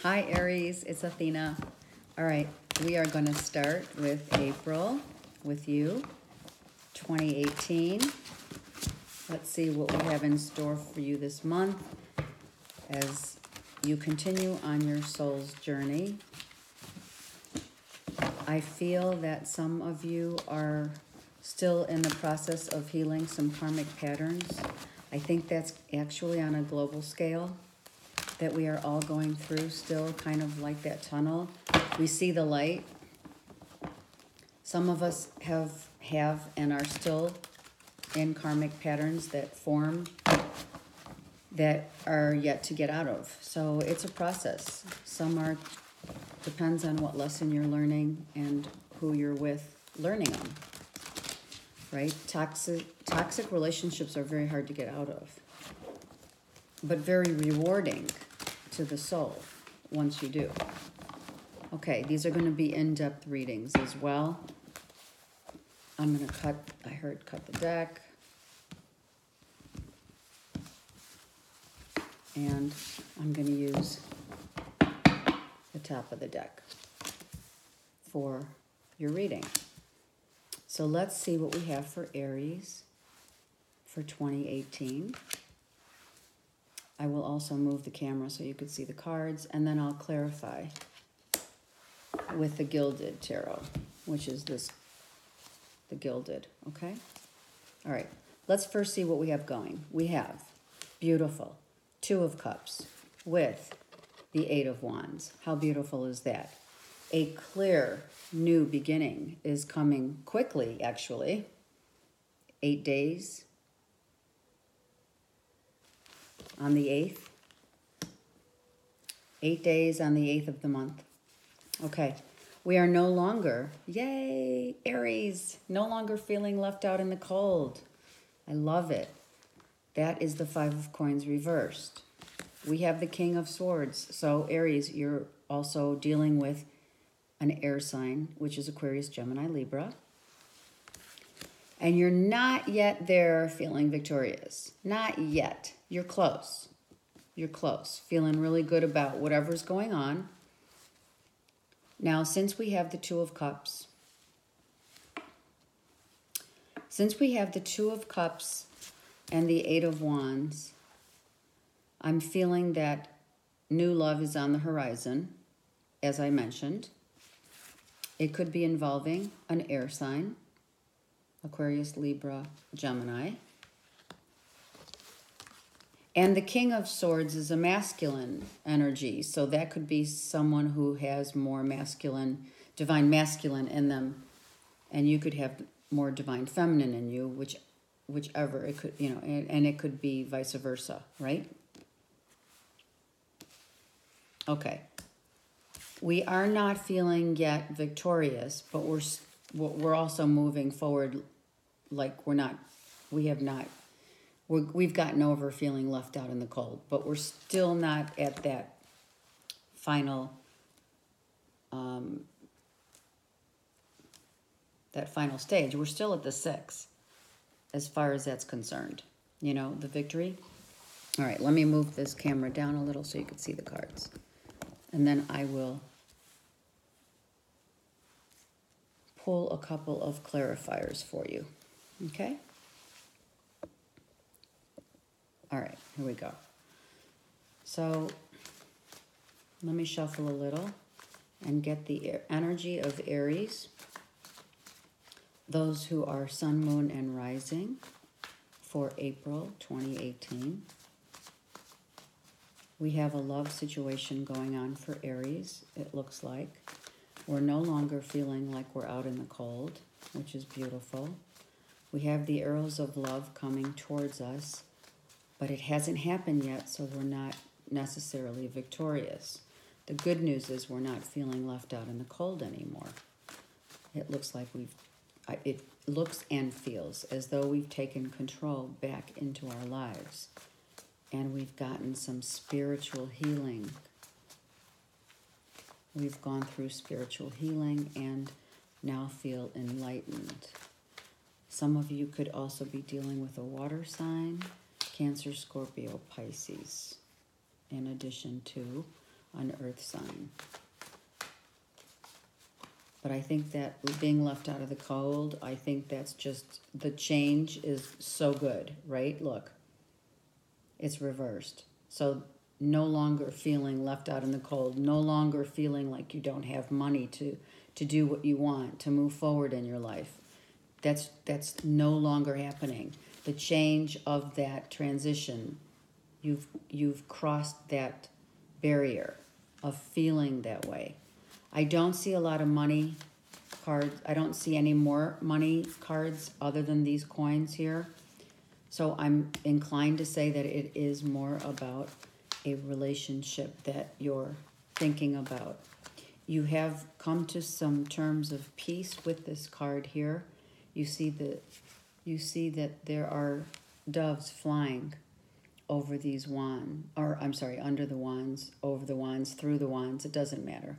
Hi, Aries. It's Athena. All right, we are going to start with April with you, 2018. Let's see what we have in store for you this month as you continue on your soul's journey. I feel that some of you are still in the process of healing some karmic patterns. I think that's actually on a global scale that we are all going through still, kind of like that tunnel. We see the light. Some of us have and are still in karmic patterns that form that are yet to get out of. So it's a process. Some are, depends on what lesson you're learning and who you're with learning on, right? Toxic relationships are very hard to get out of, but very rewarding to the soul once you do. Okay, these are going to be in-depth readings as well. I'm going to cut the deck. And I'm going to use the top of the deck for your reading. So let's see what we have for Aries for 2018. I will also move the camera so you can see the cards, and then I'll clarify with the Gilded Tarot, which is the Gilded, okay? All right, let's first see what we have going. We have beautiful Two of Cups with the Eight of Wands. How beautiful is that? A clear new beginning is coming quickly, actually. 8 days on the 8th. 8 days on the 8th of the month. Okay, we are no longer, yay, Aries, no longer feeling left out in the cold. I love it. That is the Five of Coins reversed. We have the King of Swords. So Aries, you're also dealing with an air sign, which is Aquarius, Gemini, Libra. And you're not yet there feeling victorious. Not yet. You're close. You're close. Feeling really good about whatever's going on. Now, since we have the Two of Cups, and the Eight of Wands, I'm feeling that new love is on the horizon, as I mentioned. It could be involving an air sign, Aquarius, Libra, Gemini. And the King of Swords is a masculine energy, so that could be someone who has more masculine, divine masculine in them, and you could have more divine feminine in you, whichever it could, and it could be vice versa, right? Okay. We are not feeling yet victorious, but we're also moving forward like we've gotten over feeling left out in the cold, but we're still not at that final stage. We're still at the 6 as far as that's concerned. The victory. All right, let me move this camera down a little so you can see the cards. And then I will pull a couple of clarifiers for you. Okay? All right, here we go. So let me shuffle a little and get the energy of Aries. Those who are sun, moon, and rising for April 2018. We have a love situation going on for Aries, it looks like. We're no longer feeling like we're out in the cold, which is beautiful. We have the arrows of love coming towards us, but it hasn't happened yet, so we're not necessarily victorious. The good news is we're not feeling left out in the cold anymore. It looks like it looks and feels as though we've taken control back into our lives. And we've gotten some spiritual healing. We've gone through spiritual healing and now feel enlightened. Some of you could also be dealing with a water sign, Cancer, Scorpio, Pisces, in addition to an earth sign. But I think that being left out of the cold, I think that's just, the change is so good, right? Look, it's reversed. So no longer feeling left out in the cold, no longer feeling like you don't have money to do what you want, to move forward in your life. That's no longer happening. The change of that transition, you've crossed that barrier of feeling that way. I don't see a lot of money cards. I don't see any more money cards other than these coins here. So I'm inclined to say that it is more about a relationship that you're thinking about. You have come to some terms of peace with this card here. You see that there are doves flying over these wands, or I'm sorry, under the wands, over the wands, through the wands, it doesn't matter.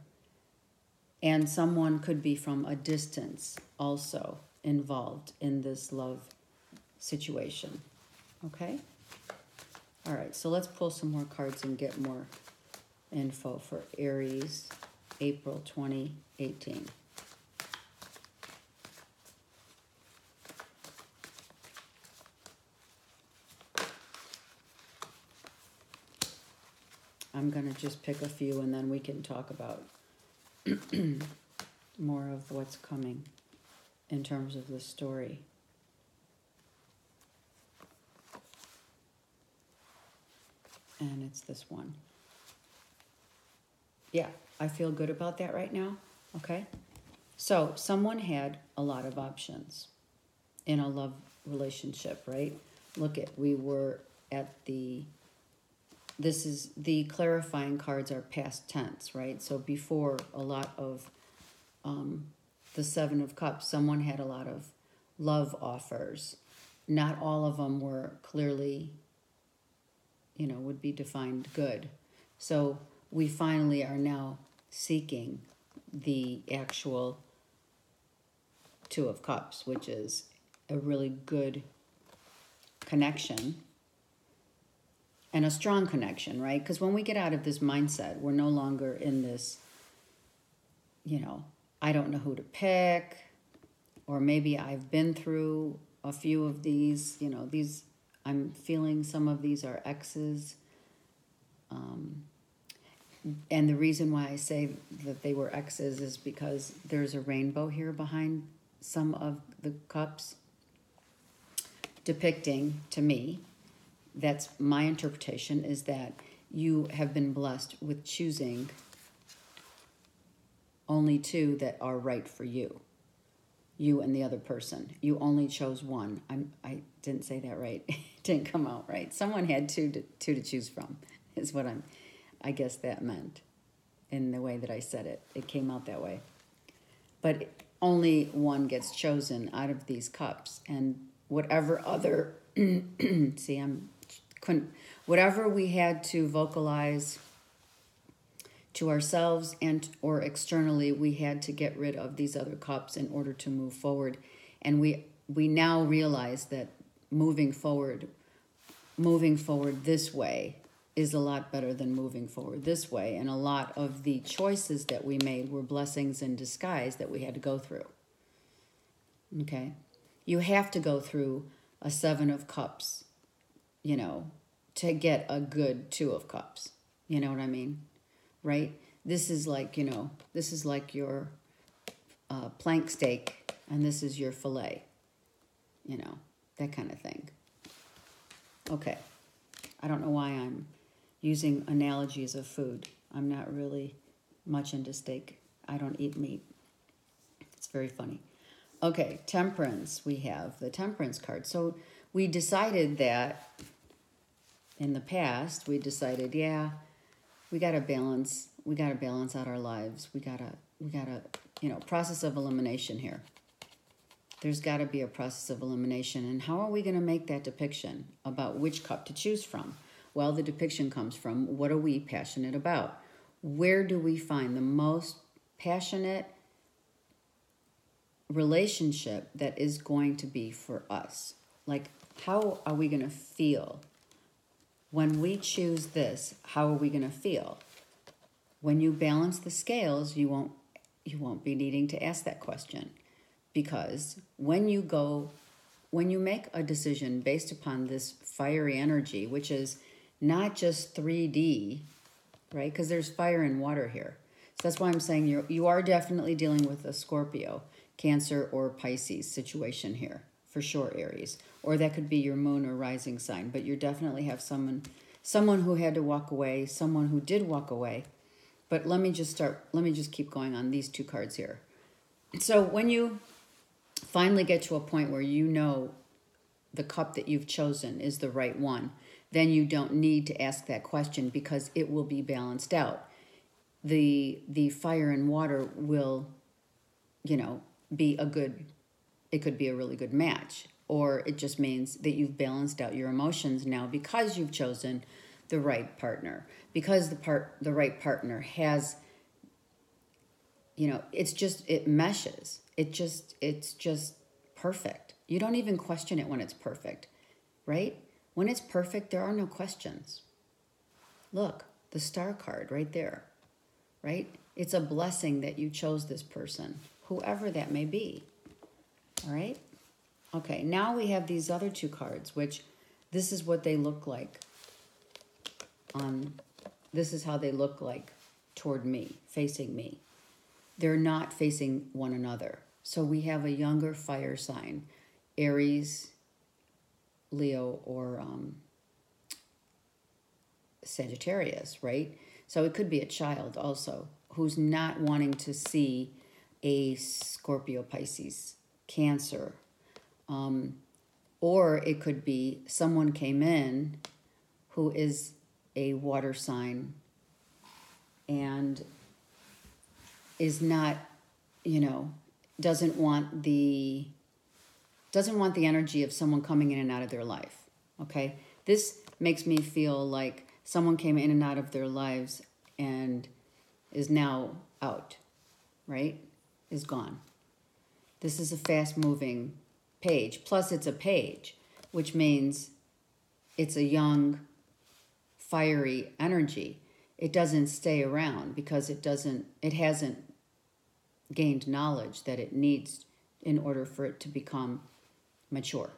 And someone could be from a distance also involved in this love situation. Okay? All right, so let's pull some more cards and get more info for Aries, April 2018. I'm going to just pick a few and then we can talk about more of what's coming in terms of the story. And it's this one. Yeah, I feel good about that right now. Okay. So someone had a lot of options in a love relationship, right? Look at, we were at this is, the clarifying cards are past tense, right? So before a lot of the Seven of Cups, someone had a lot of love offers. Not all of them were clearly, would be defined good. So we finally are now seeking the actual Two of Cups, which is a really good connection and a strong connection, right? Because when we get out of this mindset, we're no longer in this, I don't know who to pick, or maybe I've been through a few of these, I'm feeling some of these are exes. And the reason why I say that they were exes is because there's a rainbow here behind some of the cups, depicting, to me, that's my interpretation, is that you have been blessed with choosing only two that are right for you. You and the other person. You only chose one. I didn't say that right. It didn't come out right. Someone had two to choose from, is what I guess that meant in the way that I said it. It came out that way. But only one gets chosen out of these cups. And whatever other, whatever we had to vocalize to ourselves and or externally, we had to get rid of these other cups in order to move forward. And we now realize that moving forward this way is a lot better than moving forward this way. And a lot of the choices that we made were blessings in disguise that we had to go through. Okay? You have to go through a Seven of Cups, to get a good Two of Cups. You know what I mean? Right? This is like, your plank steak, and this is your fillet. That kind of thing. Okay. I don't know why I'm using analogies of food. I'm not really much into steak. I don't eat meat. It's very funny. Okay, Temperance. We have the Temperance card. So we decided that in the past, we decided, we got to balance. We got to balance out our lives. We got to, process of elimination here. There's got to be a process of elimination. And how are we going to make that depiction about which cup to choose from? Well, the depiction comes from, what are we passionate about? Where do we find the most passionate relationship that is going to be for us? Like, how are we going to feel? When we choose this, how are we going to feel? when you balance the scales, you won't be needing to ask that question, because when you make a decision based upon this fiery energy, which is not just 3D, right? Because there's fire and water here. So that's why I'm saying you are definitely dealing with a Scorpio, Cancer, or Pisces situation here, for sure, Aries. Or that could be your moon or rising sign, but you definitely have someone who had to walk away, someone who did walk away. But let me just keep going on these two cards here. So when you finally get to a point where you know the cup that you've chosen is the right one, then you don't need to ask that question, because it will be balanced out. The fire and water will, be it could be a really good match. Or it just means that you've balanced out your emotions now, because you've chosen the right partner. Because the right partner has, it meshes. It's just perfect. You don't even question it when it's perfect, right? When it's perfect, there are no questions. Look, the star card right there, right? It's a blessing that you chose this person, whoever that may be, all right? Okay, now we have these other two cards, which this is what they look like. This is how they look like toward me, facing me. They're not facing one another. So we have a younger fire sign, Aries, Leo, or Sagittarius, right? So it could be a child also who's not wanting to see a Scorpio, Pisces, Cancer. Or it could be someone came in who is a water sign and is not, doesn't want the energy of someone coming in and out of their life, okay? This makes me feel like someone came in and out of their lives and is now out, right? Is gone. This is a fast-moving page. Plus, it's a page, which means it's a young, fiery energy. It doesn't stay around because it hasn't gained knowledge that it needs in order for it to become mature.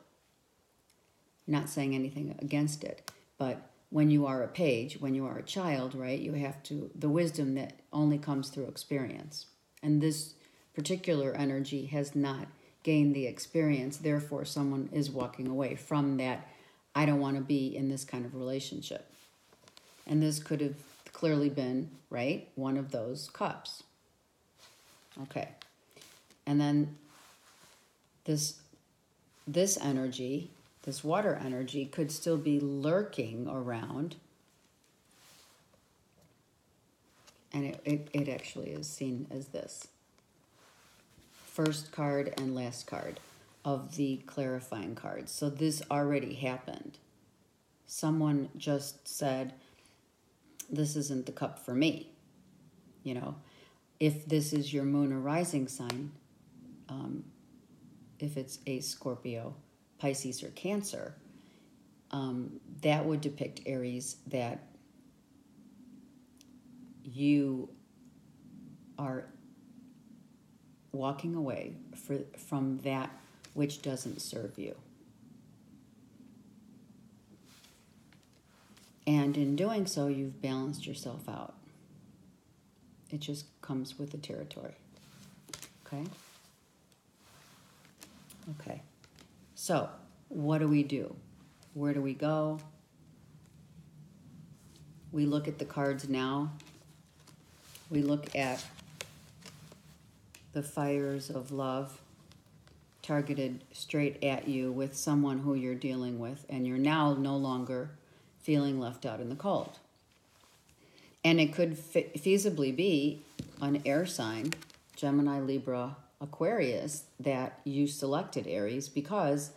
Not saying anything against it, but when you are a page, when you are a child, right, you have the wisdom that only comes through experience. And this particular energy has not gained the experience, therefore someone is walking away from that, I don't want to be in this kind of relationship. And this could have clearly been, right, one of those cups. Okay. And then this energy, this water energy, could still be lurking around. And it actually is seen as this. First card and last card of the clarifying cards. So this already happened. Someone just said, this isn't the cup for me. If this is your moon or rising sign, if it's a Scorpio, Pisces, or Cancer, that would depict, Aries, that you are walking away from that which doesn't serve you. And in doing so, you've balanced yourself out. It just comes with the territory. Okay? Okay. So, what do we do? Where do we go? We look at the cards now. We look at the fires of love targeted straight at you with someone who you're dealing with, and you're now no longer feeling left out in the cold. And it could feasibly be an air sign, Gemini, Libra, Aquarius, that you selected, Aries, because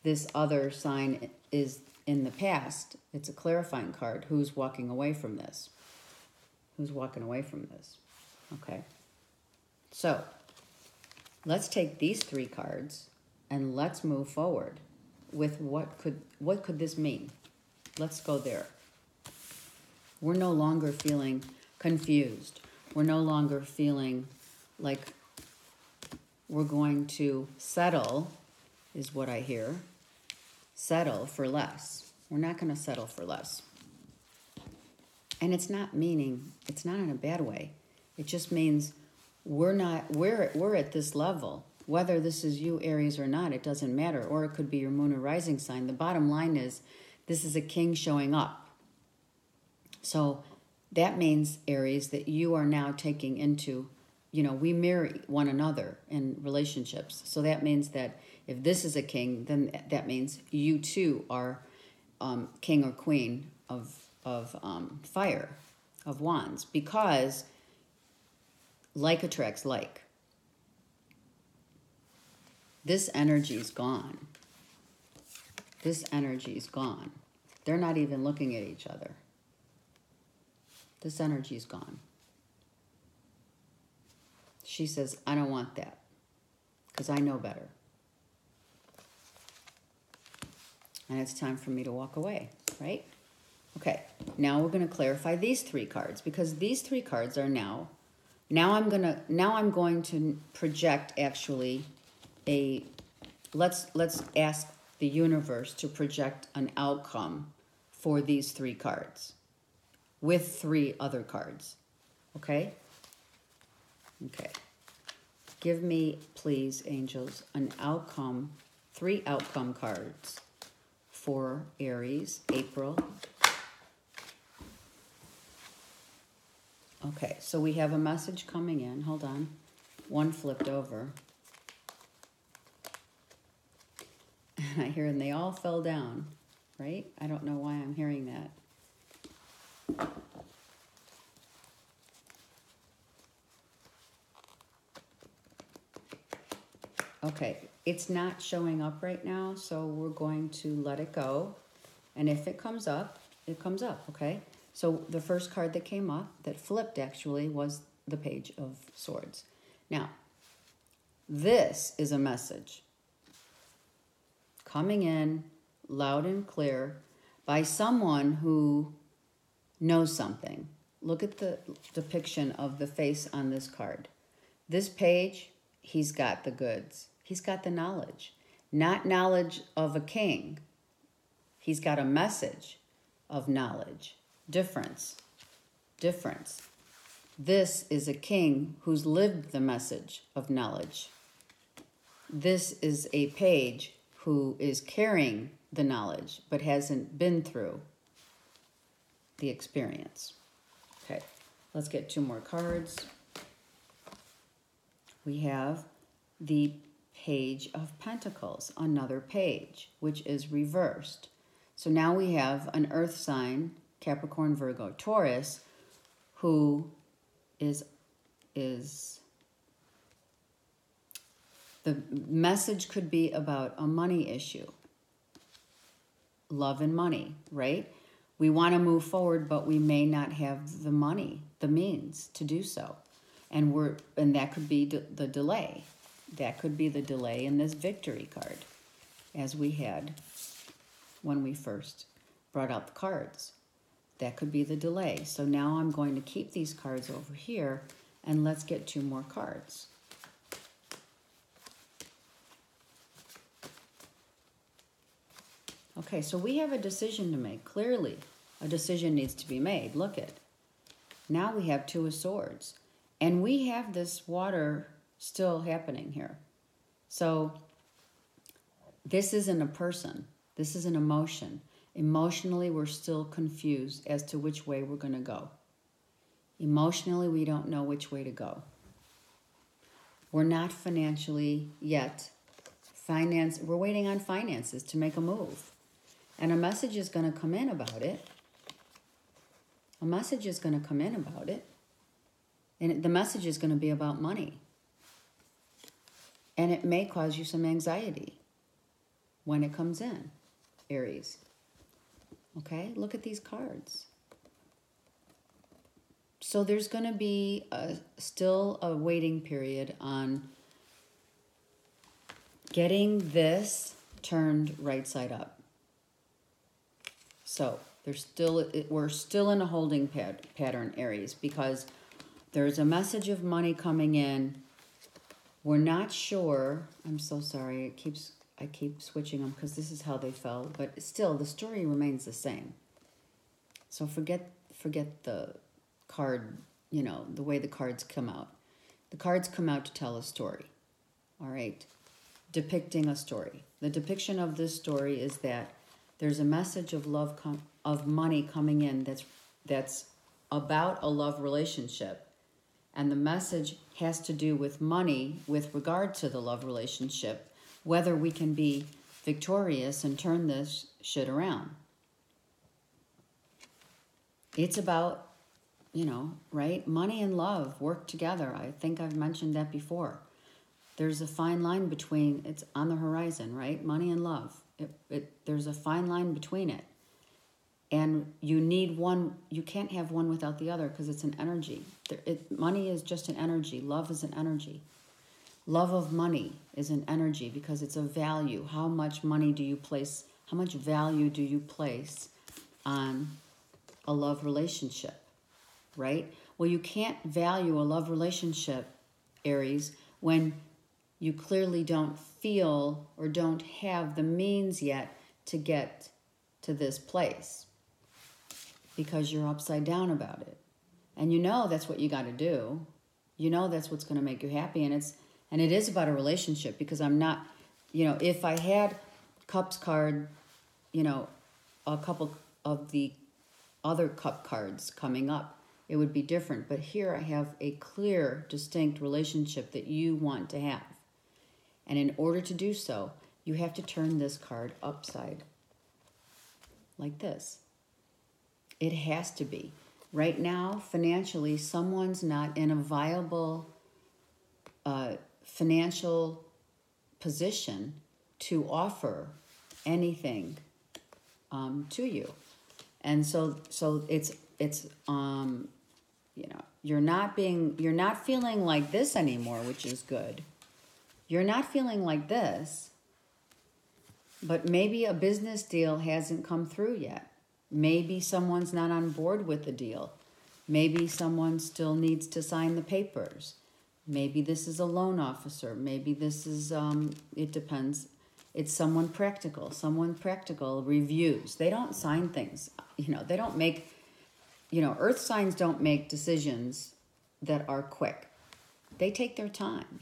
this other sign is in the past. It's a clarifying card. Who's walking away from this? Who's walking away from this? Okay. So, let's take these three cards and let's move forward with what could this mean? Let's go there. We're no longer feeling confused. We're no longer feeling like we're going to settle, is what I hear. Settle for less. We're not going to settle for less. And it's not in a bad way. It just means we're at this level. Whether this is you, Aries, or not, it doesn't matter. Or it could be your moon or rising sign. The bottom line is this is a king showing up. So that means, Aries, that you are now taking into, we marry one another in relationships. So that means that if this is a king, then that means you too are king or queen of fire, of wands, because like attracts like. This energy is gone. This energy is gone. They're not even looking at each other. This energy is gone. She says, I don't want that because I know better. And it's time for me to walk away, right? Okay, now we're going to clarify these three cards, because these three cards are now I'm going to project actually let's ask the universe to project an outcome for these three cards with three other cards. Okay? Okay. Give me, please, angels, an outcome, 3 outcome cards for Aries, April. Okay, so we have a message coming in. Hold on. One flipped over. And I hear, and they all fell down, right? I don't know why I'm hearing that. Okay, it's not showing up right now, so we're going to let it go. And if it comes up, it comes up, okay? So the first card that came up, that flipped actually, was the Page of Swords. Now, this is a message coming in loud and clear by someone who knows something. Look at the depiction of the face on this card. This page, he's got the goods. He's got the knowledge. Not knowledge of a king. He's got a message of knowledge. Difference. This is a king who's lived the message of knowledge. This is a page who is carrying the knowledge but hasn't been through the experience. Okay, let's get 2 more cards. We have the Page of Pentacles, another page, which is reversed. So now we have an earth sign, Capricorn, Virgo, Taurus, who is the message could be about a money issue. Love and money, right? We want to move forward, but we may not have the money, the means to do so. And that could be the delay. That could be the delay in this victory card, as we had when we first brought out the cards. That could be the delay. So now I'm going to keep these cards over here, and let's get 2 more cards. Okay, so we have a decision to make. Clearly, a decision needs to be made. Look at. Now we have 2 of Swords. And we have this water still happening here. So this isn't a person. This is an emotion. Emotionally, we're still confused as to which way we're going to go. Emotionally, we don't know which way to go. We're not financially yet. We're waiting on finances to make a move. And a message is going to come in about it. A message is going to come in about it. And the message is going to be about money. And it may cause you some anxiety when it comes in, Aries. Okay, look at these cards. So there's going to be still a waiting period on getting this turned right side up. So We're still in a holding pattern, Aries, because there's a message of money coming in. We're not sure. I'm so sorry. I keep switching them because this is how they fell, but still the story remains the same. So forget the card, the way the cards come out. The cards come out to tell a story. All right? Depicting a story. The depiction of this story is that there's a message of love of money coming in that's about a love relationship. And the message has to do with money with regard to the love relationship, whether we can be victorious and turn this shit around. It's about, right? Money and love work together. I think I've mentioned that before. There's a fine line between, it's on the horizon, right? Money and love. There's a fine line between it. And you need one, you can't have one without the other because it's an energy. Money is just an energy. Love is an energy. Love of money is an energy because it's a value. How much money do you place, how much value do you place on a love relationship, right? Well, you can't value a love relationship, Aries, when you clearly don't feel or don't have the means yet to get to this place because you're upside down about it. And that's what you got to do. That's what's going to make you happy. And it is about a relationship because I'm not, if I had Cups card, a couple of the other cup cards coming up, it would be different. But here I have a clear, distinct relationship that you want to have. And in order to do so, you have to turn this card upside like this. It has to be. Right now, financially, someone's not in a viable financial position to offer anything to you. And so it's you're not feeling like this anymore, which is good. You're not feeling like this, but maybe a business deal hasn't come through yet. Maybe someone's not on board with the deal. Maybe someone still needs to sign the papers. Maybe this is a loan officer. Maybe this is, it depends. It's someone practical. Someone practical reviews. They don't sign things. They don't make, earth signs don't make decisions that are quick. They take their time.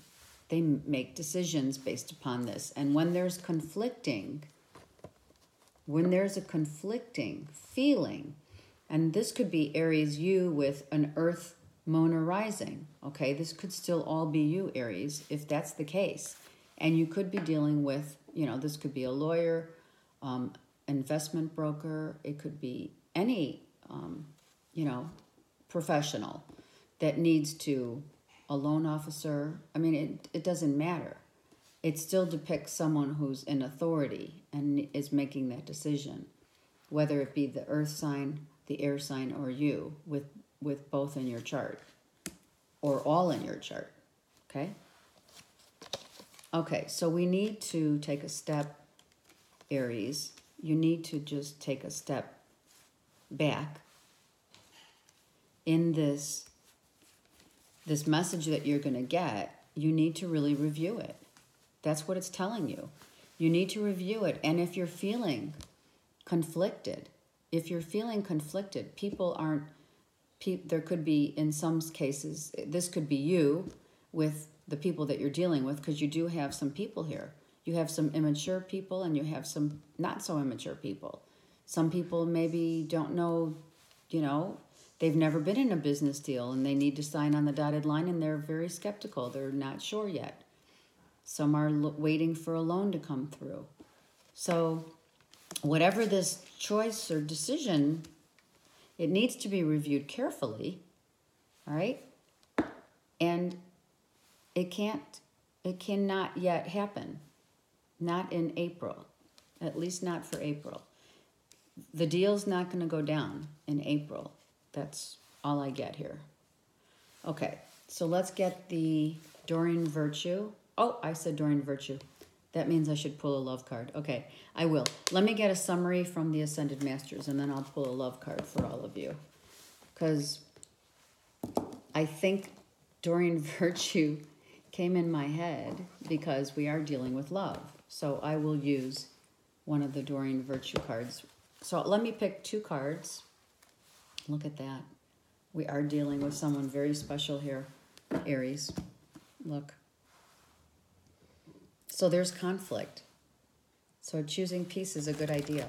They make decisions based upon this. And when there's a conflicting feeling, and this could be Aries, you with an earth Mona rising, okay? This could still all be you, Aries, if that's the case. And you could be dealing with, this could be a lawyer, investment broker. It could be any, professional that needs to, a loan officer. I mean, it doesn't matter. It still depicts someone who's in authority and is making that decision, whether it be the earth sign, the air sign, or you, with both in your chart, or all in your chart, okay? Okay, so we need to take a step, Aries. You need to just take a step back in this message that you're going to get. You need to really review it. That's what it's telling you. You need to review it. And if you're feeling conflicted, there could be, in some cases, this could be you with the people that you're dealing with, because you do have some people here. You have some immature people and you have some not so immature people. Some people maybe don't know, they've never been in a business deal and they need to sign on the dotted line and they're very skeptical. They're not sure yet. Some are waiting for a loan to come through. So whatever this choice or decision, it needs to be reviewed carefully, all right? And it cannot yet happen. Not in April, at least not for April. The deal's not going to go down in April. That's all I get here. Okay, so let's get the Doreen Virtue. Oh, I said Doreen Virtue. That means I should pull a love card. Okay, I will. Let me get a summary from the Ascended Masters, and then I'll pull a love card for all of you. Because I think Doreen Virtue came in my head because we are dealing with love. So I will use one of the Doreen Virtue cards. So let me pick 2 cards. Look at that. We are dealing with someone very special here, Aries. Look. So there's conflict. So choosing peace is a good idea,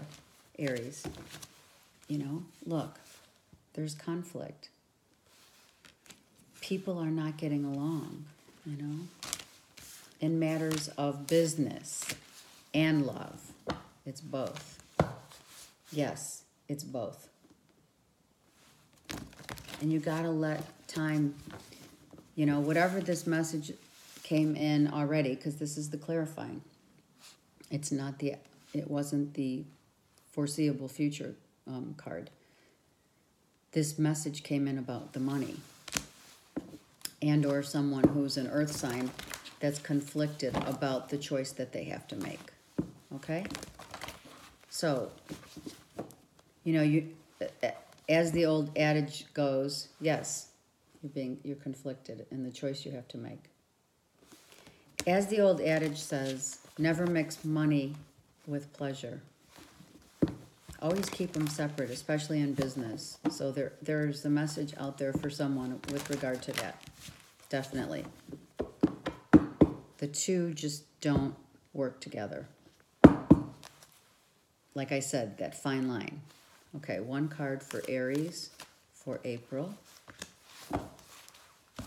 Aries. You know, look, there's conflict. People are not getting along, you know, in matters of business and love. It's both. Yes, it's both. And you got to let time, you know, whatever this message came in already, because this is the clarifying. It wasn't the foreseeable future card. This message came in about the money, and or someone who's an earth sign that's conflicted about the choice that they have to make. Okay? So, you know, as the old adage goes, yes, you're conflicted in the choice you have to make. As the old adage says, never mix money with pleasure. Always keep them separate, especially in business. So there's a message out there for someone with regard to that. Definitely. The two just don't work together. Like I said, that fine line. Okay, 1 card for Aries for April.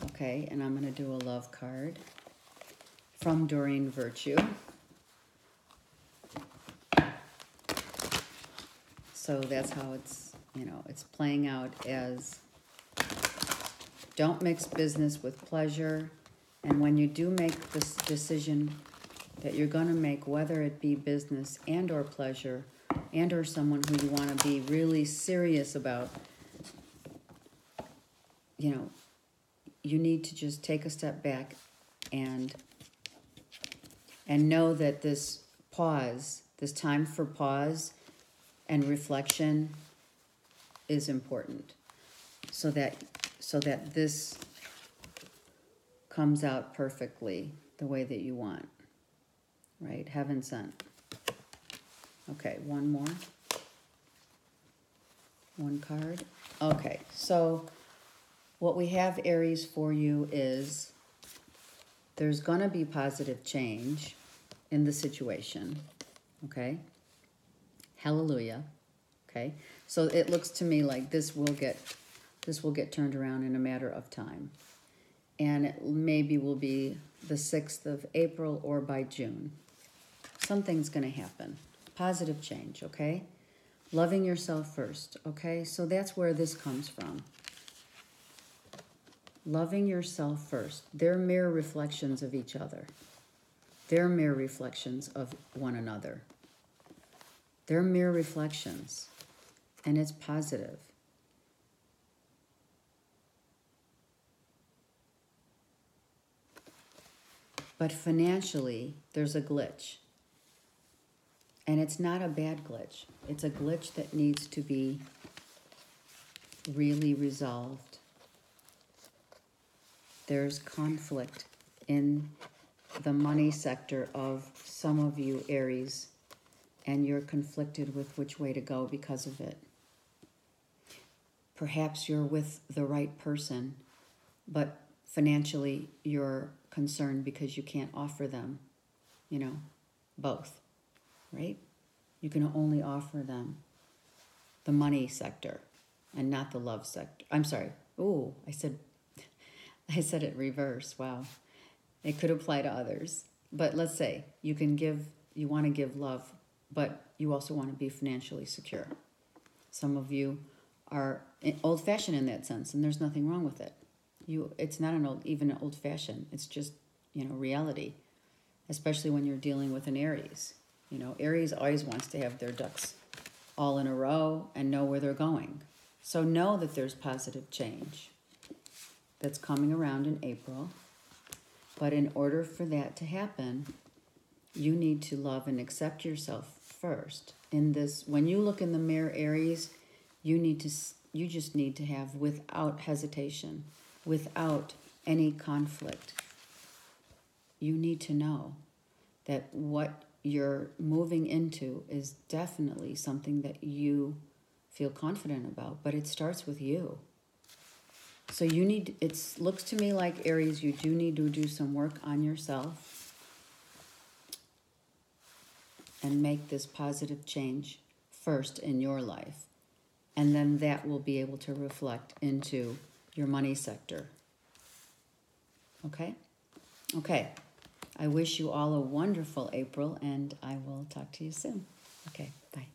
Okay, and I'm going to do a love card from Doreen Virtue. So that's how it's, you know, it's playing out as don't mix business with pleasure. And when you do make this decision that you're going to make, whether it be business and or pleasure and or someone who you want to be really serious about, you know, you need to just take a step back and know that this pause, this time for pause and reflection is important, so that this comes out perfectly the way that you want, right? Heaven sent. Okay, one more. 1 card. Okay, so what we have, Aries, for you is there's going to be positive change in the situation, okay? Hallelujah, okay? So it looks to me like this will get turned around in a matter of time. And it maybe will be the 6th of April or by June. Something's going to happen. Positive change, okay? Loving yourself first, okay? So that's where this comes from. Loving yourself first. They're mirror reflections of each other. They're mirror reflections of one another. They're mirror reflections, and it's positive. But financially, there's a glitch. And it's not a bad glitch. It's a glitch that needs to be really resolved. There's conflict in the money sector of some of you, Aries, and you're conflicted with which way to go because of it. Perhaps you're with the right person, but financially you're concerned because you can't offer them, you know, both, right? You can only offer them the money sector and not the love sector. I'm sorry. Oh, I said it reverse. Wow. It could apply to others. But let's say you want to give love, but you also want to be financially secure. Some of you are old-fashioned in that sense, and there's nothing wrong with it. It's not even an old-fashioned. It's just, you know, reality, especially when you're dealing with an Aries. You know, Aries always wants to have their ducks all in a row and know where they're going. So know that there's positive change that's coming around in April. But in order for that to happen, you need to love and accept yourself first. In this, when you look in the mirror, Aries, you just need to have, without hesitation, without any conflict, you need to know that what you're moving into is definitely something that you feel confident about, but it starts with you. So you need, it looks to me like, Aries, you do need to do some work on yourself and make this positive change first in your life. And then that will be able to reflect into your money sector. Okay? Okay. I wish you all a wonderful April, and I will talk to you soon. Okay, bye.